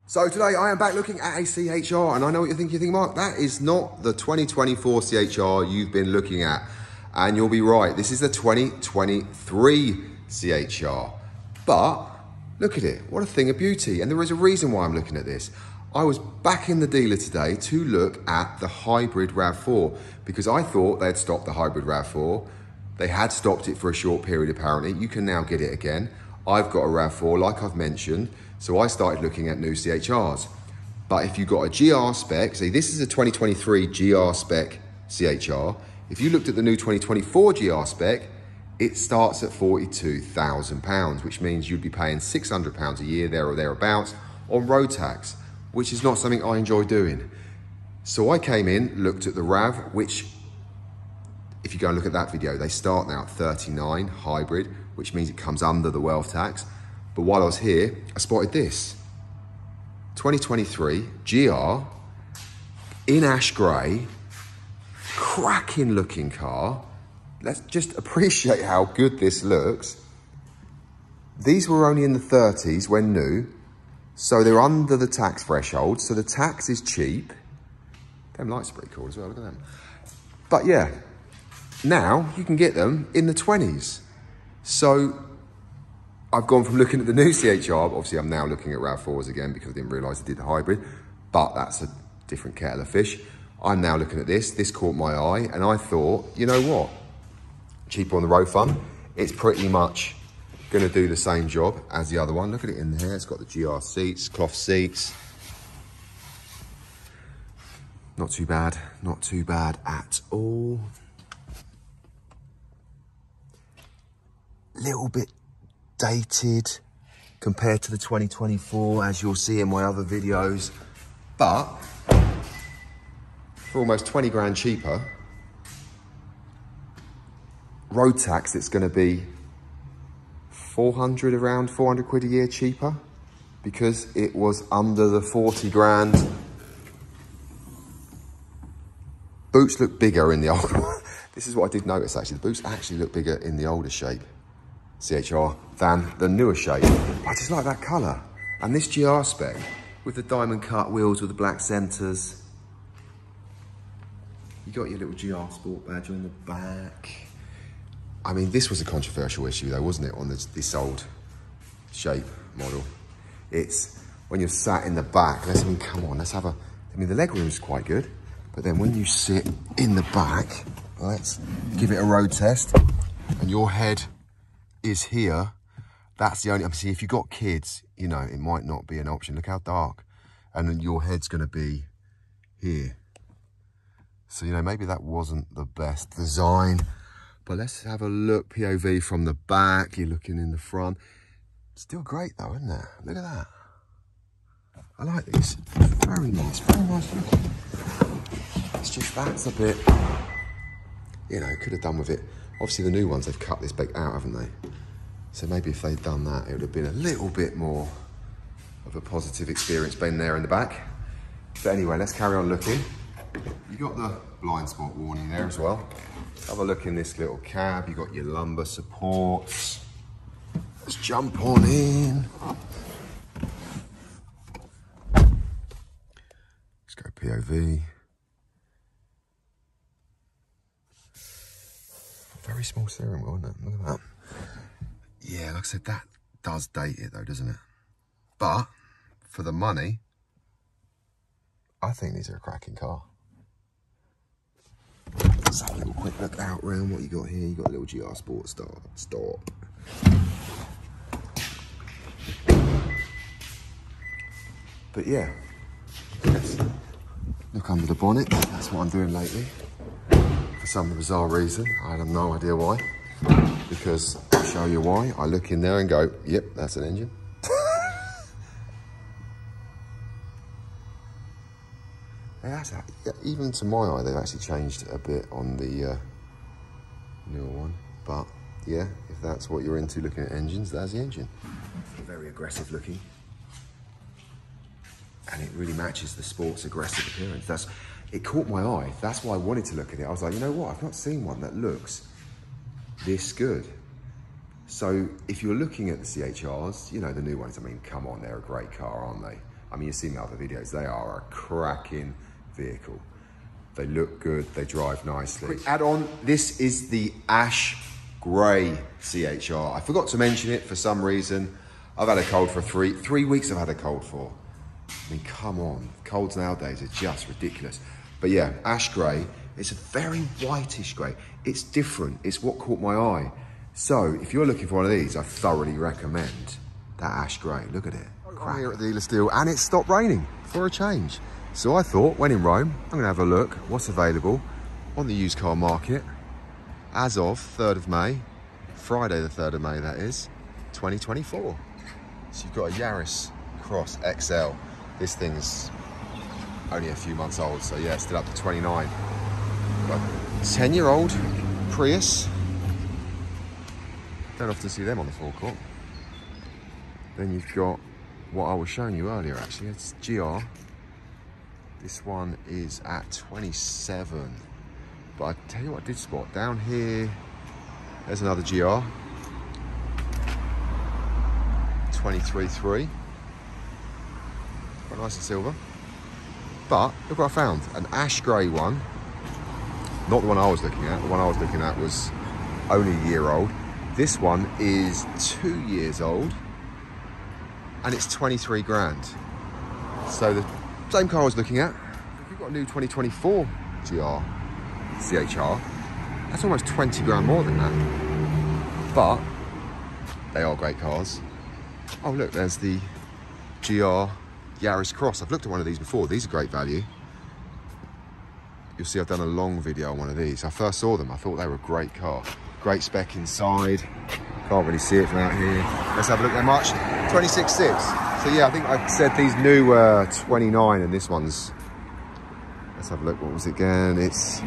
So today I am back looking at a CHR, and I know what you're thinking. You think, Mark, that is not the 2024 CHR you've been looking at. And you'll be right, this is the 2023 CHR. But look at it, what a thing of beauty. And there is a reason why I'm looking at this. I was back in the dealer today to look at the Hybrid RAV4 because I thought they'd stopped the Hybrid RAV4. They had stopped it for a short period apparently. You can now get it again. I've got a RAV4 like I've mentioned. So I started looking at new CHRs. But if you got a GR spec, see this is a 2023 GR spec CHR. If you looked at the new 2024 GR spec, it starts at £42,000, which means you'd be paying £600 a year there or thereabouts on road tax, which is not something I enjoy doing. So I came in, looked at the RAV, which if you go and look at that video, they start now at 39 hybrid, which means it comes under the wealth tax. But while I was here, I spotted this. 2023 GR in ash grey, cracking looking car. Let's just appreciate how good this looks. These were only in the 30s when new, so they're under the tax threshold, so the tax is cheap. Them lights are pretty cool as well, look at them. But yeah, now you can get them in the 20s. So I've gone from looking at the new CHR, obviously I'm now looking at RAV4s again because I didn't realise I did the hybrid, but that's a different kettle of fish. I'm now looking at this caught my eye, and I thought, you know what? Cheaper on the road fund. It's pretty much gonna do the same job as the other one. Look at it in here, it's got the GR seats, cloth seats. Not too bad at all. Little bit dated compared to the 2024, as you'll see in my other videos, but for almost 20 grand cheaper, road tax, it's going to be around 400 quid a year cheaper because it was under the 40 grand. Boots look bigger in the old one. This is what I did notice actually, the boots actually look bigger in the older shape CHR than the newer shape. I just like that colour. And this GR spec with the diamond cut wheels with the black centres. You got your little GR sport badge on the back. I mean, this was a controversial issue though, wasn't it, on this old shape model. It's when you're sat in the back, I mean, come on, let's have a, I mean, the leg room's quite good, but then when you sit in the back, let's give it a road test, and your head is here, that's the only, I mean, see, if you've got kids, you know, it might not be an option. Look how dark. And then your head's gonna be here. So, you know, maybe that wasn't the best design, but let's have a look, POV from the back, you're looking in the front. Still great though, isn't it? Look at that. I like this. Very nice looking. It's just, that's a bit, you know, could have done with it. Obviously the new ones, they've cut this bit out, haven't they? So maybe if they'd done that, it would have been a little bit more of a positive experience being there in the back. But anyway, let's carry on looking. You got the blind spot warning there as well. Have a look in this little cab. You got your lumbar supports. Let's jump on in. Let's go POV. Very small steering wheel, isn't it? Look at that. Yeah, like I said, that does date it though, doesn't it? But for the money, I think these are a cracking car. Let's have a little quick look out round what you got here. You got a little GR Sport stop. But yeah, let's look under the bonnet. That's what I'm doing lately. For some bizarre reason, I have no idea why. Because I'll show you why. I look in there and go, yep, that's an engine. Even to my eye, they've actually changed a bit on the newer one. But yeah, if that's what you're into looking at engines, that's the engine. Very aggressive looking. And it really matches the sport's aggressive appearance. It caught my eye. That's why I wanted to look at it. I was like, you know what? I've not seen one that looks this good. So if you're looking at the CHRs, you know, the new ones, I mean, come on, they're a great car, aren't they? I mean, you've seen the other videos. They are a cracking vehicle. They look good, they drive nicely. Quick add-on, this is the ash grey CHR. I forgot to mention it for some reason. I've had a cold for three weeks I've had a cold for. I mean, come on, colds nowadays are just ridiculous. But yeah, ash grey, it's a very whitish grey. It's different, it's what caught my eye. So if you're looking for one of these, I thoroughly recommend that ash grey. Look at it. I'm here at the dealer still, and it stopped raining for a change. So I thought, when in Rome, I'm gonna have a look what's available on the used car market as of 3rd of May, Friday the 3rd of May that is, 2024. So you've got a Yaris Cross XL. This thing's only a few months old, so yeah, still up to 29. Got a 10-year-old Prius. Don't often see them on the forecourt. Then you've got what I was showing you earlier actually, it's GR. This one is at 27. But I tell you what I did spot, down here, there's another GR. 23.3. Quite nice and silver. But look what I found, an ash grey one. Not the one I was looking at, the one I was looking at was only a year old. This one is 2 years old and it's 23 grand. So the same car I was looking at, if you've got a new 2024 GR CHR, that's almost 20 grand more than that. But they are great cars. Oh look, there's the GR Yaris Cross. I've looked at one of these before. These are great value. You'll see I've done a long video on one of these. I first saw them, I thought they were a great car. Great spec inside. Can't really see it from out here. Let's have a look how much. 26.6. So yeah, I think I said these new 29 and this one's, let's have a look, what was it again? It's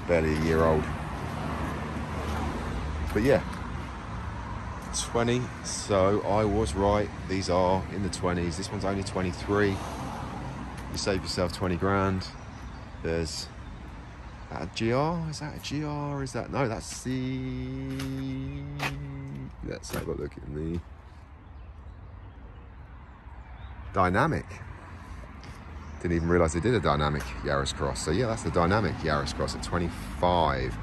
barely a year old. But yeah, 20, so I was right. These are in the 20s. This one's only 23. You save yourself 20 grand. There's a GR, is that a GR? Is that, no, that's the, let's have a look at the dynamic. Didn't even realize they did a dynamic Yaris Cross. So yeah, that's the dynamic Yaris Cross at 25.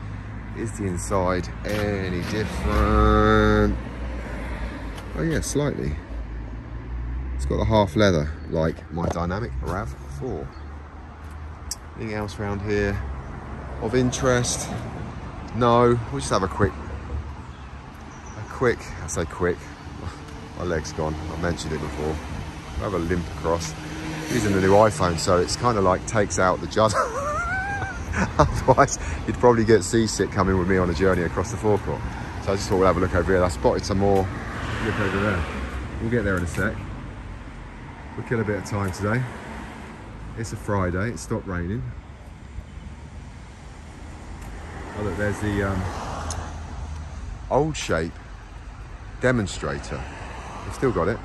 Is the inside any different? Oh yeah, slightly. It's got the half leather like my dynamic RAV4. Anything else around here of interest? No, we'll just have a quick, I say quick, my leg's gone, I've mentioned it before. I have a limp across. Using the new iPhone, so it's kind of like takes out the judge. Otherwise, you'd probably get seasick coming with me on a journey across the forecourt. So I just thought we'll have a look over here. I spotted some more. Look over there. We'll get there in a sec. We'll kill a bit of time today. It's a Friday, it stopped raining. Oh look, there's the old shape demonstrator. We've still got it.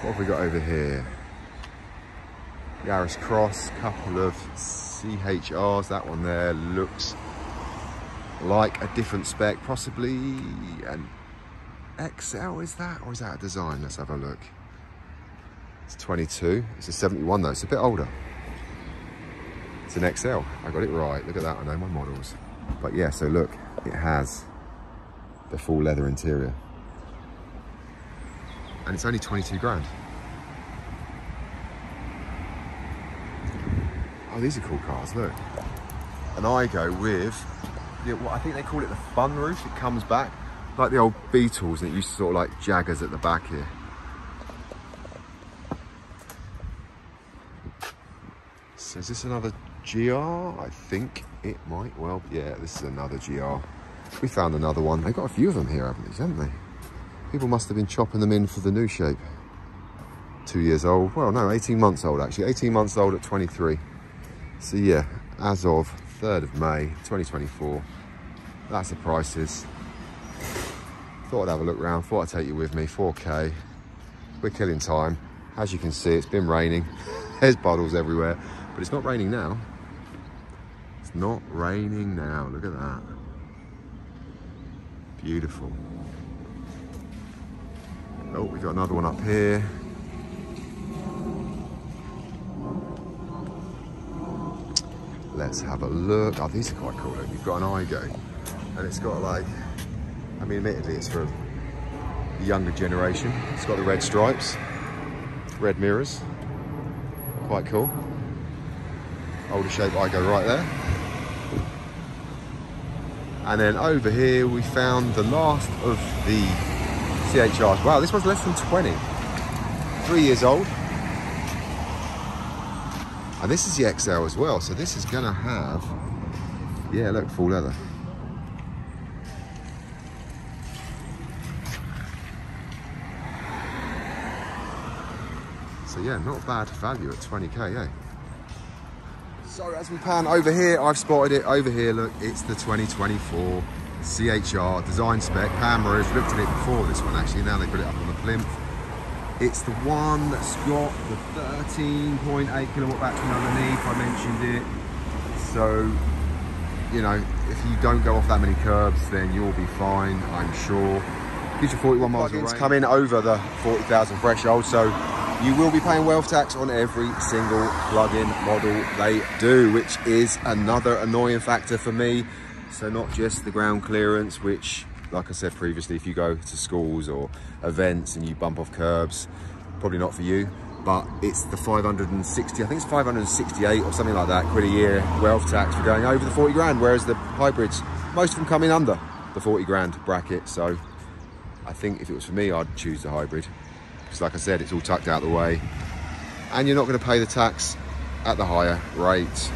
What have we got over here? Yaris Cross, couple of CHRs. That one there looks like a different spec, possibly an XL, is that? Or is that a design? Let's have a look. It's 22, it's a 71 though, it's a bit older. It's an XL, I got it right, look at that, I know my models. But yeah, so look, it has the full leather interior. And it's only 22 grand. Oh, these are cool cars, look. And I go with, what I think they call it the fun roof. It comes back like the old Beetles, and it used to sort of like Jaggers at the back here. So is this another GR? I think it might well, yeah, this is another GR. We found another one. They've got a few of them here, haven't they? People must have been chopping them in for the new shape. 2 years old, well no, 18 months old actually. 18 months old at 23. So yeah, as of 3rd of May, 2024, that's the prices. Thought I'd have a look around, thought I'd take you with me, 4K. We're killing time. As you can see, it's been raining. There's puddles everywhere, but it's not raining now. It's not raining now, look at that. Oh, we've got another one up here. Let's have a look. Oh, these are quite cool. Look, you've got an Igo, and it's got like, I mean, admittedly, it's for the younger generation. It's got the red stripes, red mirrors. Quite cool. Older shape Igo right there. And then over here, we found the last of the CHRs. Wow, this one's less than 20. 3 years old. And this is the XL as well, so this is gonna have, yeah, look, full leather. So yeah, not bad value at 20k, eh? So as we pan over here, I've spotted it over here, look, it's the 2024 CHR design spec. Pam Rose looked at it before this one actually, now they put it up on the plinth. It's the one that's got the 13.8 kilowatt battery underneath, I mentioned it. So, you know, if you don't go off that many curbs, then you'll be fine, I'm sure. Gives you 41 miles of range. Coming over the 40,000 threshold, so you will be paying wealth tax on every single plug-in model they do, which is another annoying factor for me. So not just the ground clearance, which, like I said previously, if you go to schools or events and you bump off curbs, probably not for you, but it's the 560, I think it's 568 or something like that, quid a year wealth tax for going over the 40 grand, whereas the hybrids, most of them come in under the 40 grand bracket. So I think if it was for me, I'd choose the hybrid. Because like I said, it's all tucked out the way and you're not going to pay the tax at the higher rate.